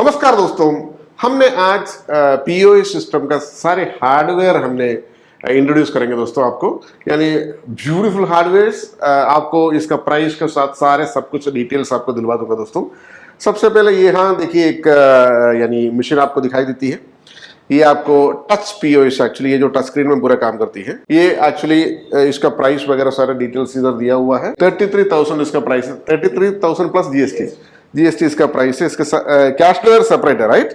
नमस्कार दोस्तों, हमने आज पीओएस सिस्टम का सारे हार्डवेयर हमने इंट्रोड्यूस करेंगे दोस्तों आपको, यानी ब्यूटीफुल हार्डवेयर्स आपको इसका प्राइस के साथ सारे सब कुछ डिटेल्स आपको दिलवा दूंगा दोस्तों। सबसे पहले यहाँ देखिए एक यानी मशीन आपको दिखाई देती है। ये आपको टच पीओएस, एक्चुअली ये जो टच स्क्रीन में पूरा काम करती है, ये एक्चुअली इसका प्राइस वगैरह सारा डिटेल्स इधर दिया हुआ है। 33,000 इसका प्राइस है, 33,000 प्लस जीएसटी इसका प्राइस है। इसका कैश ड्रॉयर सेपरेट है, राइट।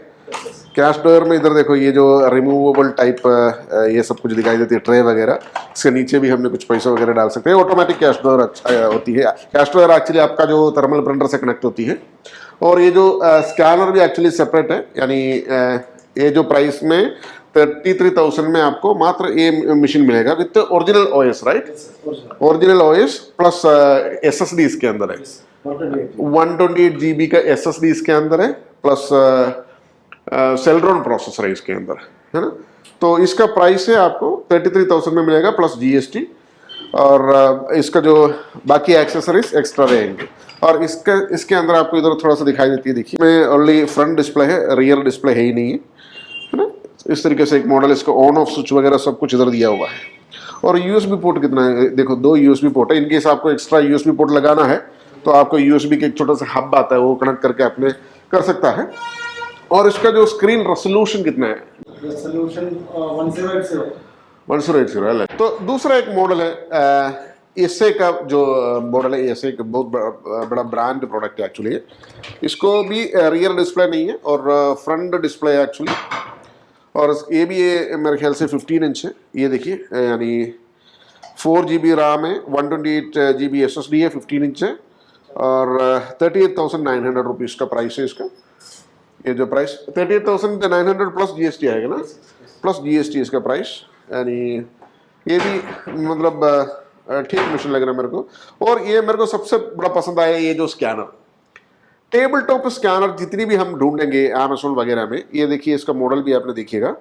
कैश ड्रॉयर में इधर देखो ये जो रिमूवेबल टाइप ये सब कुछ दिखाई देती है, ट्रे वगैरह। इसके नीचे भी हमने कुछ पैसे वगैरह डाल सकते हैं। ऑटोमेटिक कैश ड्रॉयर अच्छा होती है। कैश ड्रॉयर एक्चुअली आपका जो थर्मल प्रिंटर से कनेक्ट होती है। और ये जो स्कैनर भी एक्चुअली सेपरेट है, यानी ये जो प्राइस में 33,000 में आपको मात्र ये मशीन मिलेगा with original OS, right. Original OS plus SSD इसके अंदर है। 128 GB का एसएसडी इसके अंदर है, प्लस सेल्ट्रॉन प्रोसेसर है इसके अंदर, है ना। तो इसका प्राइस है आपको 33,000 में मिलेगा प्लस जीएसटी। और इसका जो बाकी एक्सेसरीज एक्स्ट्रा रहेंगे। और इसके अंदर आपको इधर थोड़ा सा दिखाई देती है, देखिए में ओनली फ्रंट डिस्प्ले है, रियर डिस्प्ले है ही नहीं है ना। इस तरीके से एक मॉडल, इसका ऑन ऑफ स्विच वगैरह सब कुछ इधर दिया हुआ है। और यूएसबी पोर्ट कितना है, देखो 2 यूएसबी पोर्ट है। इनकेस आपको एक्स्ट्रा यूएसबी पोर्ट लगाना है तो आपको यूएसबी के एक छोटा सा हब आता है, वो कनेक्ट करके आपने कर सकता है। और इसका जो स्क्रीन रेजोल्यूशन कितना है, रेजोल्यूशन 1080 है। तो दूसरा एक मॉडल है एसए का, जो मॉडल है एसए का बहुत बड़ा ब्रांड प्रोडक्ट है एक्चुअली। इसको भी रियर डिस्प्ले नहीं है और फ्रंट डिस्प्ले है एक्चुअली। और ये भी ये मेरे ख्याल से 15 इंच है। ये देखिए, यानी 4 GB रैम है, 128 GB SSD है, 15 इंच है। और 38,900 रुपीज़ का प्राइस है इसका। ये जो प्राइस 38,900 प्लस जीएसटी आएगा ना, प्लस जीएसटी इसका प्राइस। यानी ये भी मतलब ठीक मशीन लग रहा है मेरे को। और ये मेरे को सबसे बड़ा पसंद आया ये जो स्कैनर, टेबल टॉप स्कैनर जितनी भी हम ढूंढेंगे अमेज़न वगैरह में। ये देखिए इसका मॉडल भी आपने देखिएगा,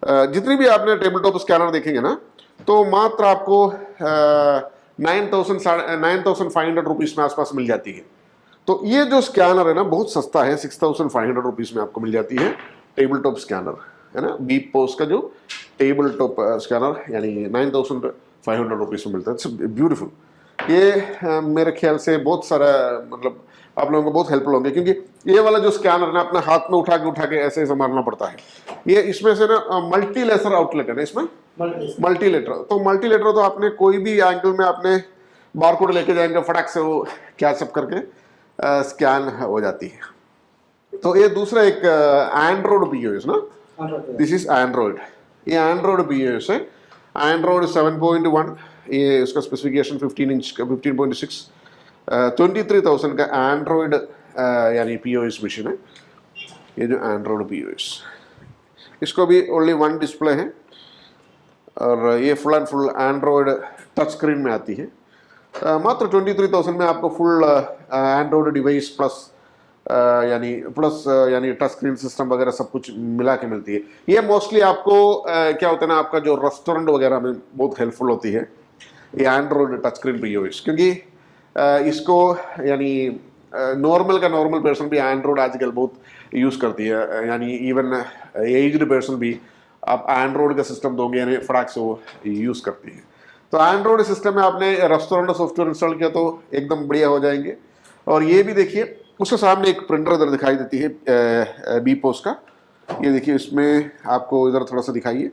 जितनी भी आपने टेबल टॉप स्कैनर देखेंगे ना, तो मात्र आपको 9,500 रुपीज़ में आसपास मिल जाती है। तो ये जो स्कैनर है ना बहुत सस्ता है, 6,500 रुपीज़ में आपको मिल जाती है टेबल टॉप स्कैनर, है ना। बीप पोस्ट का जो टेबल टॉप स्कैनर यानी 9,500 रुपीज़ में मिलता है। It's beautiful. ये मेरे ख्याल से बहुत सारा मतलब आप लोगों को बहुत हेल्पफुल होंगे, क्योंकि ये वाला जो स्कैनर है ना अपने हाथ में उठा के ऐसे संभालना पड़ता है। ये इसमें से ना मल्टी लेसर आउटलेट है ना इसमें, मल्टीलेटर। तो मल्टीलेटर तो आपने कोई भी एंगल में आपने बारकोड लेके जाएंगे, फटाक से वो कैचअप करके स्कैन हो जाती है। तो ये दूसरा एक एंड्रॉइड पीओएस ना, दिस इज एंड्रॉइड। ये एंड्रॉइड पीओएस है, एंड्रॉइड 7.1। ये उसका स्पेसिफिकेशन 15 इंच का 15.6, 23,000 का एंड्रॉइड यानी पीओएस मशीन है। ये जो एंड्रॉइड पीओएस, इसको भी ओनली 1 डिस्प्ले है। और ये full and full Android touch screen में आती है। मात्र 23,000 में आपको फुल एंड्रॉइड डिवाइस प्लस यानी टच स्क्रीन सिस्टम वगैरह सब कुछ मिला के मिलती है। ये मोस्टली आपको क्या होता है ना, आपका जो रेस्टोरेंट वगैरह में बहुत हेल्पफुल होती है ये एंड्रॉइड टच स्क्रीन पीओएस, क्योंकि इसको यानी नॉर्मल पर्सन भी एंड्रॉइड आजकल बहुत यूज़ करती है। यानी इवन एज्ड पर्सन भी आप एंड्रॉइड का सिस्टम दोगे यानी फटाक से वो यूज़ करती है। तो एंड्रॉइड सिस्टम में आपने रेस्टोरेंट सॉफ्टवेयर इंस्टॉल किया तो एकदम बढ़िया हो जाएंगे। और ये भी देखिए उसके सामने एक प्रिंटर इधर दिखाई देती है बीपोस का। ये देखिए इसमें आपको इधर थोड़ा सा दिखाइए,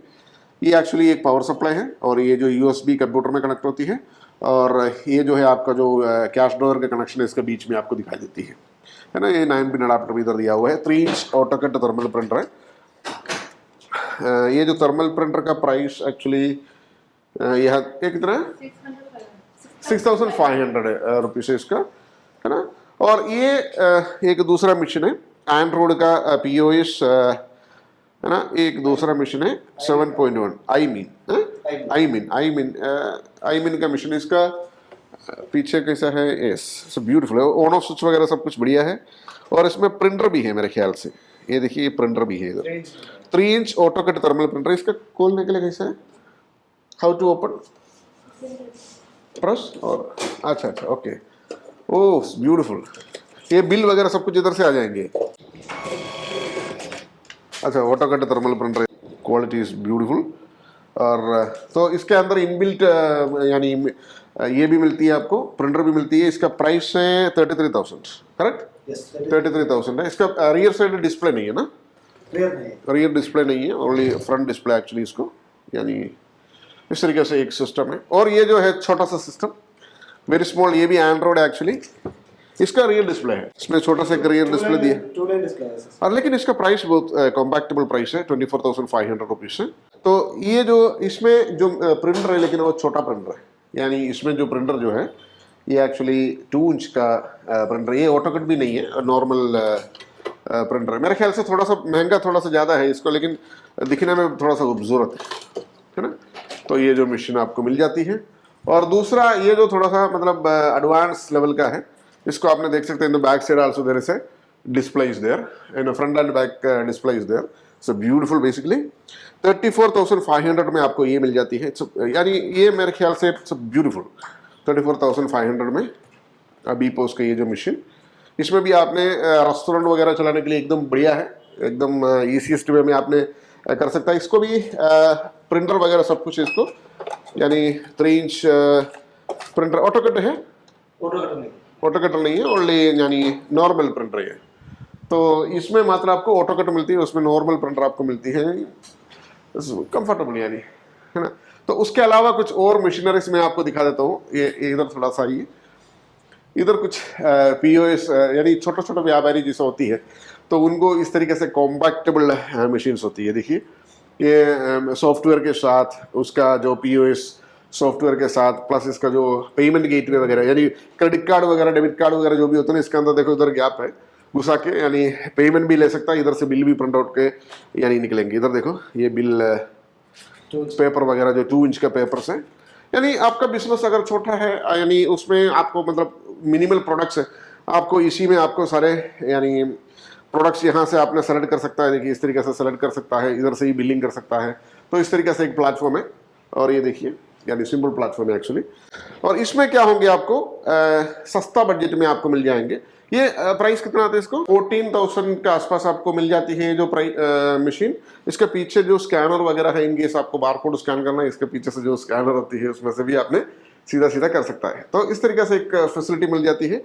ये एक्चुअली एक पावर सप्लाई है और ये जो यूएसबी कंप्यूटर में कनेक्ट होती है। और ये जो है आपका जो कैश ड्रॉयर का कनेक्शन है इसके बीच में आपको दिखाई देती है ना। ये 9 पिन अडाप्टर भी इधर दिया हुआ है। 3 इंच ऑटोकैड थर्मल प्रिंटर है। ये जो थर्मल प्रिंटर का प्राइस एक्चुअली यह कितना है, 6,500 रुपीज़ है इसका, है ना। और ये एक दूसरा मशीन है एंड्रॉइड का पीओएस, है ना। एक दूसरा मशीन है 7.1 आई मीन का मशीन। इसका पीछे कैसा है, यस ब्यूटीफुल है, ऑन ऑफ स्विच वगैरह सब कुछ बढ़िया है। और इसमें प्रिंटर भी है मेरे ख्याल से, ये देखिए ये प्रिंटर भी है इधर, 3 इंच ऑटोकैड थर्मल प्रिंटर। इसका खोलने के लिए कैसा है, हाउ टू ओपन, प्रेस और अच्छा ओके, ओह ब्यूटीफुल। ये बिल वगैरह सब कुछ इधर से आ जाएंगे। अच्छा AutoCAD thermal printer, quality is beautiful. और तो इसके अंदर इनबिल्ट यानी ये भी मिलती है आपको, प्रिंटर भी मिलती है। इसका प्राइस है 33,000, करेक्ट? 33,000 है। इसका रियर साइड डिस्प्ले नहीं है ना? रियर डिस्प्ले नहीं है, ओनली फ्रंट डिस्प्ले एक्चुअली इसको, यानी इस तरीके से एक सिस्टम है। और ये जो है छोटा सा सिस्टम, वेरी स्मॉल, ये भी एंड्रॉइड एक्चुअली। इसका रियर डिस्प्ले है, इसमें छोटा सा एक रियर डिस्प्ले दिया। और लेकिन इसका प्राइस बहुत कॉम्पैक्टेबल प्राइस है, 24,500 रुपीज है। तो ये जो इसमें जो प्रिंटर है, लेकिन वो छोटा प्रिंटर है, यानी इसमें जो प्रिंटर जो है ये एक्चुअली 2 इंच का प्रिंटर, ये ऑटोकैड भी नहीं है, नॉर्मल प्रिंटर है। मेरे ख्याल से थोड़ा सा महंगा, थोड़ा सा ज़्यादा है इसको, लेकिन दिखने में थोड़ा सा खूबसूरत है ना? तो ये जो मशीन आपको मिल जाती है। और दूसरा ये जो थोड़ा सा मतलब एडवांस लेवल का है, इसको आपने देख सकते हैं, in the back side also there is a display is there, in front and back display is there. So beautiful. Basically 34,500 में आपको ये मिल जाती है, यानी ये मेरे ख्याल से ब्यूटीफुल 34,500 में अभी पोस्ट का ये जो मशीन, इसमें भी आपने रेस्टोरेंट वगैरह चलाने के लिए एकदम बढ़िया है, एकदम ईजीएस्ट वे में आपने कर सकता है। इसको भी प्रिंटर वगैरह सब कुछ इसको, यानी 3 इंच प्रिंटर। ऑटोकैड है? ऑटोकैड नहीं है, ओनली यानी नॉर्मल प्रिंटर है। तो इसमें मात्र आपको ऑटोकैड मिलती है, उसमें नॉर्मल प्रिंटर आपको मिलती है, कंफर्टेबल यानी, है ना? तो उसके अलावा कुछ और मशीनरीज में आपको दिखा देता हूँ। ये इधर थोड़ा सा, ये इधर कुछ पीओएस यानी छोटे छोटे व्यापारी जैसे होती है, तो उनको इस तरीके से कॉम्पैक्टेबल मशीन्स होती है। देखिए ये सॉफ्टवेयर के साथ, उसका जो पीओएस सॉफ्टवेयर के साथ, प्लस इसका जो पेमेंट गेटवे वगैरह, यानी क्रेडिट कार्ड वगैरह, डेबिट कार्ड वगैरह जो भी होते हैं ना, इसके अंदर देखो इधर गैप है घुसा के, यानी पेमेंट भी ले सकता है, इधर से बिल भी प्रिंट आउट के यानी निकलेंगे। इधर देखो ये बिल पेपर वगैरह जो 2 इंच का पेपर्स है। यानी आपका बिजनेस अगर छोटा है, यानी उसमें आपको मतलब मिनिमल प्रोडक्ट्स है, आपको इसी में आपको सारे यानी प्रोडक्ट्स यहाँ से आपने सेलेक्ट कर सकता है। देखिए इस तरीके से सेलेक्ट कर सकता है, इधर से ही बिलिंग कर सकता है। तो इस तरीके से एक प्लेटफॉर्म है, और ये देखिए यानी सिंपल प्लेटफॉर्म है एक्चुअली। और इसमें क्या होंगे आपको सस्ता बजट में आपको मिल जाएंगे। ये प्राइस कितना आता है इसको? 14,000 के आसपास आपको मिल जाती है ये जो मशीन। इसके पीछे जो स्कैनर वगैरह है, इनकेस आपको बारकोड स्कैन करना है, इसके पीछे से जो स्कैनर होती है उसमें से भी आपने सीधा सीधा कर सकता है। तो इस तरीके से एक फैसिलिटी मिल जाती है।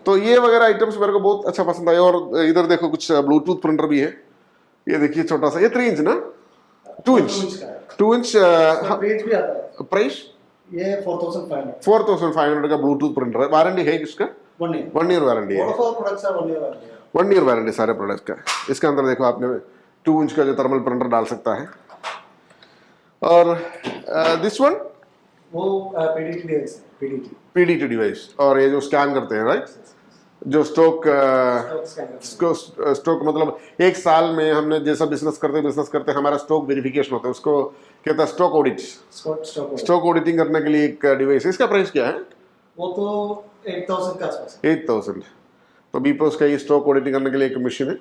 तो ये वगैरह आइटम्स मेरे को बहुत अच्छा पसंद आया। और इधर देखो कुछ ब्लूटूथ प्रिंटर भी है, ये देखिए छोटा सा, ये 3 इंच ना, 2 इंच 2 इंच प्राइस ये 4,500 4,500 का ब्लूटूथ प्रिंटर है। वारंटी है इसका? 1 ईयर वारंटी है। 1 ईयर वारंटी सारे प्रोडक्ट का। इसके अंदर देखो आपने 2 इंच का जो थर्मल प्रिंटर डाल सकता है। और दिस वन वो पीडीटी डिवाइस है, पीडीटी डिवाइस। और ये जो स्कैन करते हैं, राइट, जो स्टॉक मतलब 1 साल में हमने जैसा बिजनेस करते हमारा स्टॉक वेरिफिकेशन होता है, उसको कहता है स्टॉक ऑडिट। स्टॉक ऑडिटिंग करने के लिए एक डिवाइस है। इसका प्राइस क्या है? वो तो 8,000 के आसपास। 8,000। तो बीपोस का ये स्टॉक ऑडिटिंग करने के लिए एक मशीन है।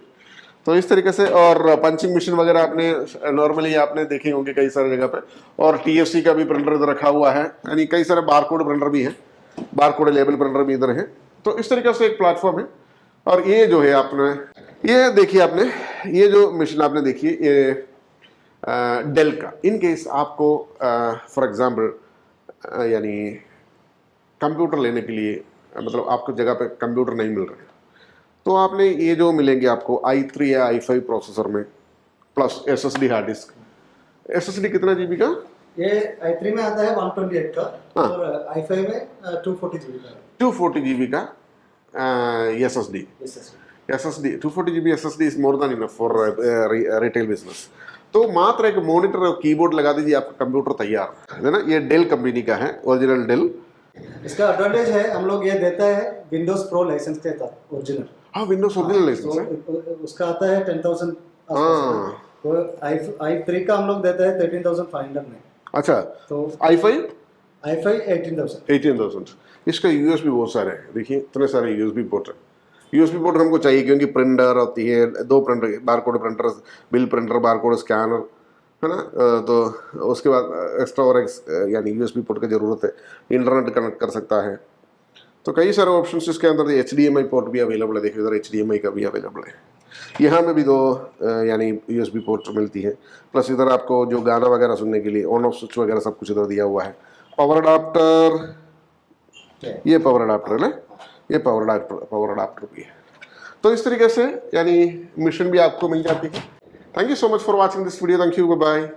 तो इस तरीके से। और पंचिंग मशीन वगैरह आपने नॉर्मली आपने देखे होंगे कई सारे जगह पे। और टीएफसी का भी प्रिंटर इधर रखा हुआ है, यानी कई सारे बारकोड प्रिंटर भी है, बारकोड लेबल प्रिंटर भी इधर है। तो इस तरीके से एक प्लेटफॉर्म है। और ये जो है आपने ये देखिए, आपने ये जो मशीन आपने देखी, ये डेल का। इन केस आपको फॉर एग्जांपल यानी कंप्यूटर लेने के लिए, मतलब आपको जगह पे कंप्यूटर नहीं मिल रहे, तो आपने ये जो मिलेंगे आपको i3 या i5 प्रोसेसर में, plus SSD hard disk. SSD कितना जीबी का? ये i3 में आता है 128 का, और i5 में 240 जीबी का। 240 जीबी का SSD. 240 GB SSD is more than enough for retail business. तो मात्र एक मॉनिटर और कीबोर्ड लगा दीजिए, आपका कंप्यूटर तैयार है ना। ये डेल कंपनी का है, ओरिजिनल डेल। इसका एडवांटेज है, हम लोग ये देता है विंडोज प्रो लाइसेंस के साथ, ओरिजिनल। हाँ, विंडोज ओरिजिनल लाइसेंस है। उसका आता है 10,000। तो i3 का हम लोग देता है 13,500 में। अच्छा, तो i5 18,000। इसका यूएसबी बहुत सारे हैं, देखिए इतने सारे यूएसबी पोर्ट है। यूएसबी पोर्ट हमको चाहिए क्योंकि प्रिंटर होती है, 2 printer, barcode printer, bill printer, barcode scanner, है ना। तो उसके बाद एक्स्ट्रा और यानी यूएसबी पोर्ट की ज़रूरत है। इंटरनेट कनेक्ट कर सकता है। तो कई सारे ऑप्शंस इसके अंदर। HDMI पोर्ट भी अवेलेबल है, देखिए इधर HDMI का भी अवेलेबल है। यहाँ में भी दो यानी यूएसबी पोर्ट मिलती है, प्लस इधर आपको जो गाना वगैरह सुनने के लिए ऑन ऑफ स्विच वगैरह सब कुछ इधर दिया हुआ है। पावर अडाप्टर, ये पावर अडाप्टर है ना, ये पावर अडाप्टर भी है। तो इस तरीके से यानी मिशन भी आपको मिल जाती है। Thank you so much for watching this video, thank you, bye bye.